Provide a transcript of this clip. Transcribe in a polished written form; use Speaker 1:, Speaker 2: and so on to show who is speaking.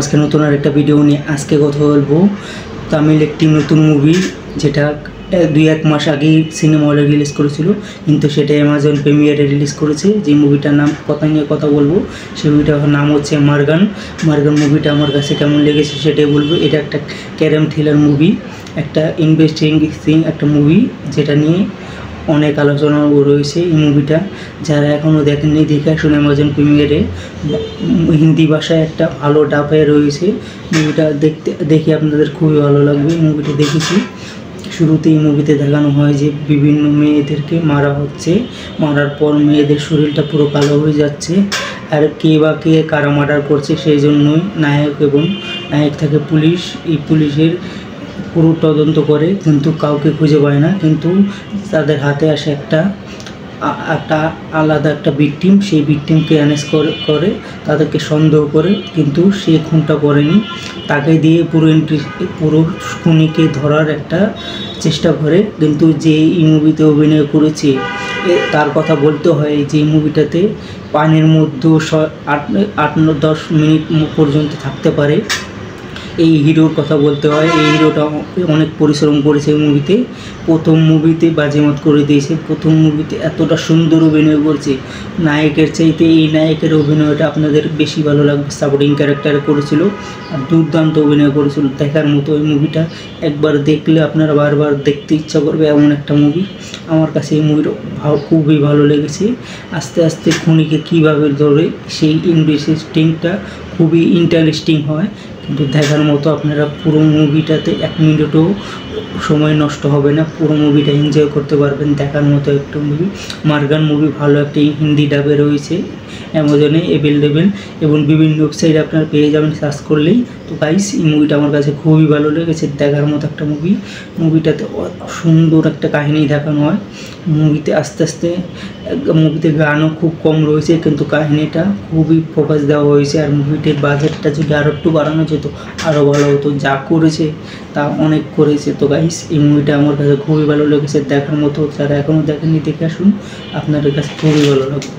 Speaker 1: আজকে নতুন আরেকটা ভিডিও নিয়ে আজকে কথা বলবো তামিল একটি নতুন মুভি যেটা 2-1 মাস আগে সিনেমা হলে রিলিজ করেছিল, কিন্তু সেটা অ্যামাজন প্রিমিয়ারে রিলিজ করেছে। যে মুভিটার নাম কথা বলবো, সেই মুভিটার নাম হচ্ছে মার্গান। মুভিটা আমার কাছে কেমন লেগেছে সেটাই বলবো। এটা একটা ক্যারাম থ্রিলার মুভি, একটা ইনভেস্টিগেটিং একটা মুভি, যেটা নিয়ে অনেক আলোচনা রয়েছে। এই মুভিটা যারা এখনও দেখেননি দেখে আসুন। অ্যামাজন প্রিমিয়ারে হিন্দি ভাষায় একটা ভালো ডাবে রয়েছে। মুভিটা দেখে আপনাদের খুবই ভালো লাগবে। মুভিটা দেখেছি, শুরুতেই মুভিতে দেখানো হয় যে বিভিন্ন মেয়েদেরকে মারা হচ্ছে, মারার পর মেয়েদের শরীরটা পুরো কালো হয়ে যাচ্ছে, আর কে বা কে কারা মার্ডার করছে সেই জন্যই নায়ক থাকে পুলিশ। এই পুলিশের পুরো তদন্ত করে কিন্তু কাউকে খুঁজে পায় না, কিন্তু তাদের হাতে আসে একটা আলাদা একটা ভিকটিম। সেই ভিকটিমকে অ্যারেস্ট করে তাদেরকে সন্দেহ করে, কিন্তু সে খুনটা করেনি। তাকে দিয়ে পুরো খুনিকে ধরার একটা চেষ্টা করে। কিন্তু যে এই মুভিতে অভিনয় করেছে তার কথা বলতে হয় যে মুভিটাতে পানির মধ্যে 8-10 মিনিট পর্যন্ত থাকতে পারে। এই হিরোর কথা বলতে হয়। এই হিরোটা অনেক পরিশ্রম করেছে এই মুভিতে। প্রথম মুভিতে বাজিমাত করে দিয়েছে। প্রথম মুভিতে এতটা সুন্দর অভিনয় করছে, নায়কের চাইতে এই নায়কের অভিনয়টা আপনাদের বেশি ভালো লাগবে। সাপোর্টিং ক্যারেক্টারে করেছিল আর দুর্দান্ত অভিনয় করেছিল, দেখার মতো। এই মুভিটা একবার দেখলে আপনারা বারবার দেখতে ইচ্ছা করবে, এমন একটা মুভি। আমার কাছে এই মুভিটা খুবই ভালো লেগেছে। আস্তে আস্তে খুনিকে কীভাবে ধরে সেই ইনভেস্টিগেশনটা খুবই ইন্টারেস্টিং হয়, কিন্তু দেখার মতো। আপনারা পুরো মুভিটাতে 1 মিনিটও সময় নষ্ট হবে না, পুরো মুভিটা এনজয় করতে পারবেন। দেখার মতো একটা মুভি মার্গান মুভি। ভালো একটি হিন্দি ডাবে রয়েছে অ্যামাজনে অ্যাভেলেবেল, এবং বিভিন্ন ওয়েবসাইটে আপনারা পেয়ে যাবেন সার্চ করলেই। তো গাইস, এই মুভিটা আমার কাছে খুবই ভালো লেগেছে, দেখার মতো একটা মুভি। মুভিটাতে সুন্দর একটা কাহিনী দেখানো হয়। মুভিতে আস্তে আস্তে মুভিতে গানও খুব কম রয়েছে, কিন্তু কাহিনীটা খুবই ফোকাস দেওয়া হয়েছে। আর মুভিটির বাজেটটা যদি আরও একটু বাড়ানো যেত আরও ভালো হতো। যা করেছে তা অনেক করেছে। তো গাইস, এই মুভিটা আমার কাছে খুবই ভালো লেগেছে, দেখার মতো। যারা এখনও দেখেননি দেখে আসুন, আপনাদের কাছে খুবই ভালো লাগবে।